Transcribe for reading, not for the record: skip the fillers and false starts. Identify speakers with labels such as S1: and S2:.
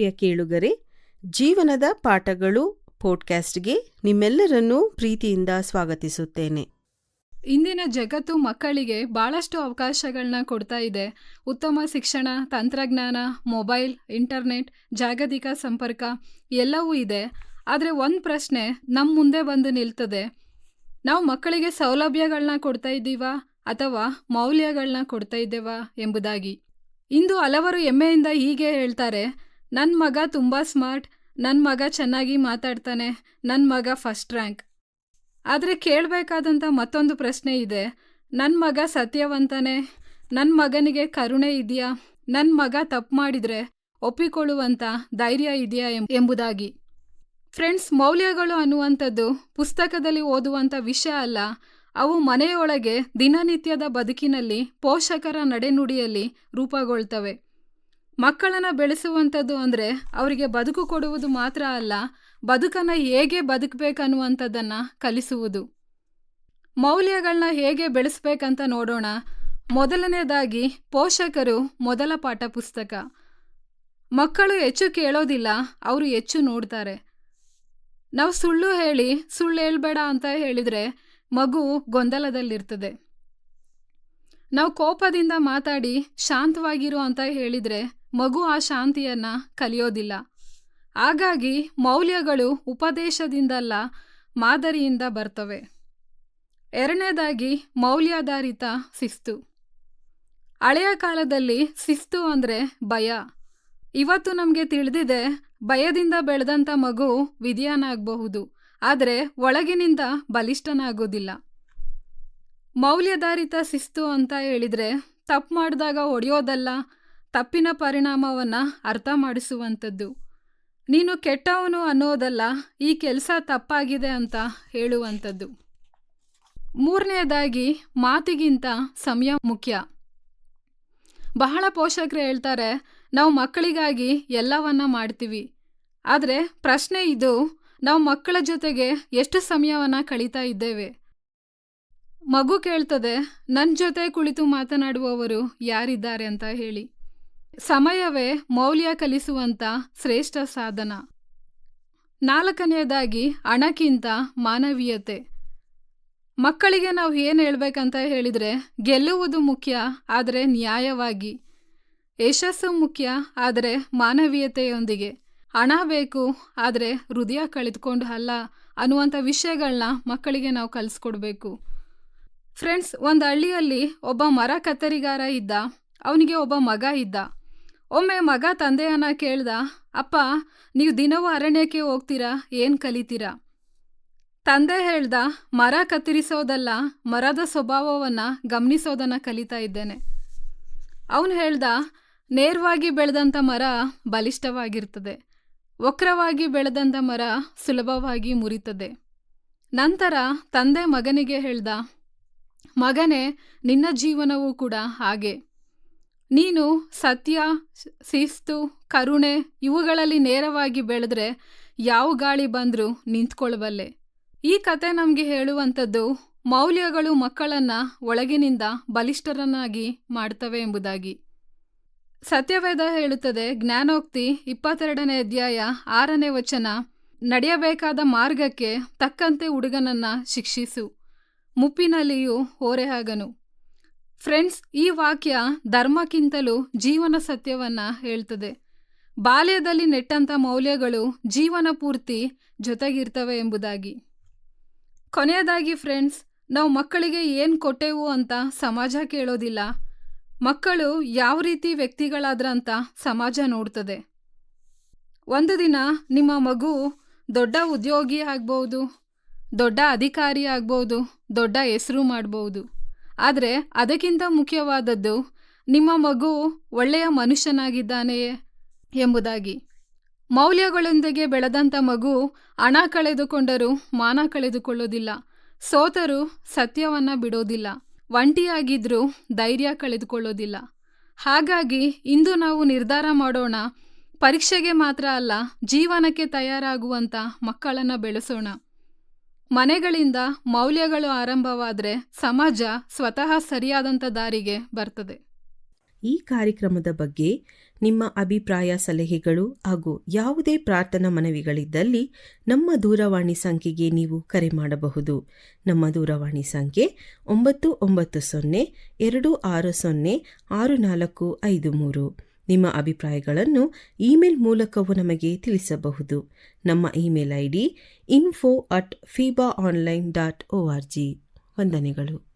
S1: ಪ್ರಿಯ ಕೇಳುಗರೆ, ಜೀವನದ ಪಾಠಗಳು ಪಾಡ್ಕ್ಯಾಸ್ಟ್ಗೆ ನಿಮ್ಮೆಲ್ಲರನ್ನೂ ಪ್ರೀತಿಯಿಂದ ಸ್ವಾಗತಿಸುತ್ತೇನೆ.
S2: ಇಂದಿನ ಜಗತ್ತು ಮಕ್ಕಳಿಗೆ ಭಾಳಷ್ಟು ಅವಕಾಶಗಳನ್ನ ಕೊಡ್ತಾ ಇದೆ. ಉತ್ತಮ ಶಿಕ್ಷಣ, ತಂತ್ರಜ್ಞಾನ, ಮೊಬೈಲ್, ಇಂಟರ್ನೆಟ್, ಜಾಗತಿಕ ಸಂಪರ್ಕ ಎಲ್ಲವೂ ಇದೆ. ಆದರೆ ಒಂದು ಪ್ರಶ್ನೆ ನಮ್ಮ ಮುಂದೆ ಬಂದು ನಿಲ್ತದೆ. ನಾವು ಮಕ್ಕಳಿಗೆ ಸೌಲಭ್ಯಗಳನ್ನ ಕೊಡ್ತಾ ಇದ್ದೀವಾ ಅಥವಾ ಮೌಲ್ಯಗಳನ್ನ ಕೊಡ್ತಾ ಇದ್ದೇವಾ ಎಂಬುದಾಗಿ. ಇಂದು ಹಲವರು ಹೆಮ್ಮೆಯಿಂದ ಹೀಗೆ ಹೇಳ್ತಾರೆ, ನನ್ನ ಮಗ ತುಂಬ ಸ್ಮಾರ್ಟ್, ನನ್ನ ಮಗ ಚೆನ್ನಾಗಿ ಮಾತಾಡ್ತಾನೆ, ನನ್ನ ಮಗ ಫಸ್ಟ್ ರ್ಯಾಂಕ್. ಆದರೆ ಕೇಳಬೇಕಾದಂಥ ಮತ್ತೊಂದು ಪ್ರಶ್ನೆ ಇದೆ, ನನ್ನ ಮಗ ಸತ್ಯವಂತನೇ, ನನ್ನ ಮಗನಿಗೆ ಕರುಣೆ ಇದೆಯಾ, ನನ್ನ ಮಗ ತಪ್ಪು ಮಾಡಿದರೆ ಒಪ್ಪಿಕೊಳ್ಳುವಂಥ ಧೈರ್ಯ ಇದೆಯಾ ಎಂಬುದಾಗಿ. ಫ್ರೆಂಡ್ಸ್, ಮೌಲ್ಯಗಳು ಅನ್ನುವಂಥದ್ದು ಪುಸ್ತಕದಲ್ಲಿ ಓದುವಂಥ ವಿಷಯ ಅಲ್ಲ. ಅವು ಮನೆಯೊಳಗೆ ದಿನನಿತ್ಯದ ಬದುಕಿನಲ್ಲಿ ಪೋಷಕರ ನಡೆನುಡಿಯಲ್ಲಿ ರೂಪುಗೊಳ್ತವೆ. ಮಕ್ಕಳನ್ನು ಬೆಳೆಸುವಂಥದ್ದು ಅಂದರೆ ಅವರಿಗೆ ಬದುಕು ಕೊಡುವುದು ಮಾತ್ರ ಅಲ್ಲ, ಬದುಕನ್ನು ಹೇಗೆ ಬದುಕಬೇಕನ್ನುವಂಥದ್ದನ್ನು ಕಲಿಸುವುದು. ಮೌಲ್ಯಗಳನ್ನ ಹೇಗೆ ಬೆಳೆಸ್ಬೇಕಂತ ನೋಡೋಣ. ಮೊದಲನೇದಾಗಿ ಪೋಷಕರು ಮೊದಲ ಪಾಠ ಪುಸ್ತಕ. ಮಕ್ಕಳು ಹೆಚ್ಚು ಕೇಳೋದಿಲ್ಲ, ಅವರು ಹೆಚ್ಚು ನೋಡ್ತಾರೆ. ನಾವು ಸುಳ್ಳು ಹೇಳ್ಬೇಡ ಅಂತ ಹೇಳಿದರೆ ಮಗು ಗೊಂದಲದಲ್ಲಿರ್ತದೆ. ನಾವು ಕೋಪದಿಂದ ಮಾತಾಡಿ ಶಾಂತವಾಗಿರು ಅಂತ ಹೇಳಿದರೆ ಮಗು ಆ ಶಾಂತಿಯನ್ನು ಕಲಿಯೋದಿಲ್ಲ. ಹಾಗಾಗಿ ಮೌಲ್ಯಗಳು ಉಪದೇಶದಿಂದಲ್ಲ, ಮಾದರಿಯಿಂದ ಬರ್ತವೆ. ಎರಡನೇದಾಗಿ ಮೌಲ್ಯಾಧಾರಿತ ಶಿಸ್ತು. ಹಳೆಯ ಕಾಲದಲ್ಲಿ ಶಿಸ್ತು ಅಂದರೆ ಭಯ. ಇವತ್ತು ನಮಗೆ ತಿಳಿದಿದೆ, ಭಯದಿಂದ ಬೆಳೆದಂಥ ಮಗು ವಿದ್ಯಾನಾಗಬಹುದು, ಆದರೆ ಒಳಗಿನಿಂದ ಬಲಿಷ್ಠನಾಗೋದಿಲ್ಲ. ಮೌಲ್ಯಾಧಾರಿತ ಶಿಸ್ತು ಅಂತ ಹೇಳಿದರೆ ತಪ್ಪು ಮಾಡಿದಾಗ ಹೊಡೆಯೋದಲ್ಲ, ತಪ್ಪಿನ ಪರಿಣಾಮವನ್ನು ಅರ್ಥ ಮಾಡಿಸುವಂಥದ್ದು. ನೀನು ಕೆಟ್ಟವನು ಅನ್ನೋದಲ್ಲ, ಈ ಕೆಲಸ ತಪ್ಪಾಗಿದೆ ಅಂತ ಹೇಳುವಂಥದ್ದು. ಮೂರನೇದಾಗಿ ಮಾತಿಗಿಂತ ಸಮಯ ಮುಖ್ಯ. ಬಹಳ ಪೋಷಕರು ಹೇಳ್ತಾರೆ, ನಾವು ಮಕ್ಕಳಿಗಾಗಿ ಎಲ್ಲವನ್ನ ಮಾಡ್ತೀವಿ. ಆದರೆ ಪ್ರಶ್ನೆ ಇದು, ನಾವು ಮಕ್ಕಳ ಜೊತೆಗೆ ಎಷ್ಟು ಸಮಯವನ್ನು ಕಳೀತಾ ಇದ್ದೇವೆ? ಮಗು ಕೇಳ್ತದೆ, ನನ್ನ ಜೊತೆ ಕುಳಿತು ಮಾತನಾಡುವವರು ಯಾರಿದ್ದಾರೆ ಅಂತ ಹೇಳಿ. ಸಮಯವೇ ಮೌಲ್ಯ ಕಲಿಸುವಂಥ ಶ್ರೇಷ್ಠ ಸಾಧನ. ನಾಲ್ಕನೆಯದಾಗಿ ಹಣಕ್ಕಿಂತ ಮಾನವೀಯತೆ. ಮಕ್ಕಳಿಗೆ ನಾವು ಏನು ಹೇಳ್ಬೇಕಂತ ಹೇಳಿದರೆ, ಗೆಲ್ಲುವುದು ಮುಖ್ಯ ಆದರೆ ನ್ಯಾಯವಾಗಿ, ಯಶಸ್ಸು ಮುಖ್ಯ ಆದರೆ ಮಾನವೀಯತೆಯೊಂದಿಗೆ, ಹಣ ಬೇಕು ಆದರೆ ಹೃದಯ ಕಳೆದುಕೊಂಡು ಅಲ್ಲ ಅನ್ನುವಂಥ ವಿಷಯಗಳನ್ನ ಮಕ್ಕಳಿಗೆ ನಾವು ಕಲಿಸ್ಕೊಡ್ಬೇಕು. ಫ್ರೆಂಡ್ಸ್, ಒಂದು ಹಳ್ಳಿಯಲ್ಲಿ ಒಬ್ಬ ಮರ ಕತ್ತರಿಗಾರ ಇದ್ದ. ಅವನಿಗೆ ಒಬ್ಬ ಮಗ ಇದ್ದ. ಒಮ್ಮೆ ಮಗ ತಂದೆಯನ್ನ ಕೇಳ್ದ, ಅಪ್ಪ, ನೀವು ದಿನವೂ ಅರಣ್ಯಕ್ಕೆ ಹೋಗ್ತೀರಾ, ಏನು ಕಲಿತೀರಾ? ತಂದೆ ಹೇಳ್ದ, ಮರ ಕತ್ತರಿಸೋದಲ್ಲ, ಮರದ ಸ್ವಭಾವವನ್ನು ಗಮನಿಸೋದನ್ನು ಕಲಿತಾ ಇದ್ದೇನೆ. ಅವನು ಹೇಳ್ದ, ನೇರವಾಗಿ ಬೆಳೆದಂಥ ಮರ ಬಲಿಷ್ಠವಾಗಿರ್ತದೆ, ವಕ್ರವಾಗಿ ಬೆಳೆದಂಥ ಮರ ಸುಲಭವಾಗಿ ಮುರಿತದೆ. ನಂತರ ತಂದೆ ಮಗನಿಗೆ ಹೇಳ್ದ, ಮಗನೇ, ನಿನ್ನ ಜೀವನವೂ ಕೂಡ ಹಾಗೆ. ನೀನು ಸತ್ಯ, ಶಿಸ್ತು, ಕರುಣೆ ಇವುಗಳಲ್ಲಿ ನೇರವಾಗಿ ಬೆಳೆದ್ರೆ ಯಾವ ಗಾಳಿ ಬಂದರೂ ನಿಂತ್ಕೊಳ್ಬಲ್ಲೆ. ಈ ಕತೆ ನಮಗೆ ಹೇಳುವಂಥದ್ದು ಮೌಲ್ಯಗಳು ಮಕ್ಕಳನ್ನು ಒಳಗಿನಿಂದ ಬಲಿಷ್ಠರನ್ನಾಗಿ ಮಾಡ್ತವೆ ಎಂಬುದಾಗಿ. ಸತ್ಯವೇದ ಹೇಳುತ್ತದೆ, ಜ್ಞಾನೋಕ್ತಿ 22ನೇ ಅಧ್ಯಾಯ 6ನೇ ವಚನ, ನಡೆಯಬೇಕಾದ ಮಾರ್ಗಕ್ಕೆ ತಕ್ಕಂತೆ ಹುಡುಗನನ್ನು ಶಿಕ್ಷಿಸು, ಮುಪ್ಪಿನಲ್ಲಿಯೂ ಓರೆಯಾಗನು. ಫ್ರೆಂಡ್ಸ್, ಈ ವಾಕ್ಯ ಧರ್ಮಕ್ಕಿಂತಲೂ ಜೀವನ ಸತ್ಯವನ್ನು ಹೇಳ್ತದೆ. ಬಾಲ್ಯದಲ್ಲಿ ನೆಟ್ಟಂಥ ಮೌಲ್ಯಗಳು ಜೀವನ ಪೂರ್ತಿ ಜೊತೆಗಿರ್ತವೆ ಎಂಬುದಾಗಿ. ಕೊನೆಯದಾಗಿ ಫ್ರೆಂಡ್ಸ್, ನಾವು ಮಕ್ಕಳಿಗೆ ಏನು ಕೊಟ್ಟೆವು ಅಂತ ಸಮಾಜ ಕೇಳೋದಿಲ್ಲ, ಮಕ್ಕಳು ಯಾವ ರೀತಿ ವ್ಯಕ್ತಿಗಳಾದ್ರಂತ ಸಮಾಜ ನೋಡ್ತದೆ. ಒಂದು ದಿನ ನಿಮ್ಮ ಮಗು ದೊಡ್ಡ ಉದ್ಯೋಗಿ ಆಗ್ಬೋದು, ದೊಡ್ಡ ಅಧಿಕಾರಿ ಆಗ್ಬೋದು, ದೊಡ್ಡ ಹೆಸರು ಮಾಡ್ಬೋದು. ಆದರೆ ಅದಕ್ಕಿಂತ ಮುಖ್ಯವಾದದ್ದು ನಿಮ್ಮ ಮಗು ಒಳ್ಳೆಯ ಮನುಷ್ಯನಾಗಿದ್ದಾನೆಯೇ ಎಂಬುದಾಗಿ. ಮೌಲ್ಯಗಳೊಂದಿಗೆ ಬೆಳೆದಂಥ ಮಗು ಹಣ ಕಳೆದುಕೊಂಡರೂ ಮಾನ ಕಳೆದುಕೊಳ್ಳೋದಿಲ್ಲ, ಸೋತರೂ ಸತ್ಯವನ್ನು ಬಿಡೋದಿಲ್ಲ, ಒಂಟಿಯಾಗಿದ್ರೂ ಧೈರ್ಯ ಕಳೆದುಕೊಳ್ಳೋದಿಲ್ಲ. ಹಾಗಾಗಿ ಇಂದು ನಾವು ನಿರ್ಧಾರ ಮಾಡೋಣ, ಪರೀಕ್ಷೆಗೆ ಮಾತ್ರ ಅಲ್ಲ, ಜೀವನಕ್ಕೆ ತಯಾರಾಗುವಂಥ ಮಕ್ಕಳನ್ನು ಬೆಳೆಸೋಣ. ಮನೆಗಳಿಂದ ಮೌಲ್ಯಗಳು ಆರಂಭವಾದರೆ ಸಮಾಜ ಸ್ವತಃ ಸರಿಯಾದಂಥ ದಾರಿಗೆ ಬರ್ತದೆ.
S1: ಈ ಕಾರ್ಯಕ್ರಮದ ಬಗ್ಗೆ ನಿಮ್ಮ ಅಭಿಪ್ರಾಯ ಸಲಹೆಗಳು ಹಾಗೂ ಯಾವುದೇ ಪ್ರಾರ್ಥನಾ ಮನವಿಗಳಿದ್ದಲ್ಲಿ ನಮ್ಮ ದೂರವಾಣಿ ಸಂಖ್ಯೆಗೆ ನೀವು ಕರೆ ಮಾಡಬಹುದು. ನಮ್ಮ ದೂರವಾಣಿ ಸಂಖ್ಯೆ 9902606453. ನಿಮ್ಮ ಅಭಿಪ್ರಾಯಗಳನ್ನು ಇಮೇಲ್ ಮೂಲಕವೂ ನಮಗೆ ತಿಳಿಸಬಹುದು. ನಮ್ಮ ಇಮೇಲ್ ID info@fibaonline.org. ವಂದನೆಗಳು.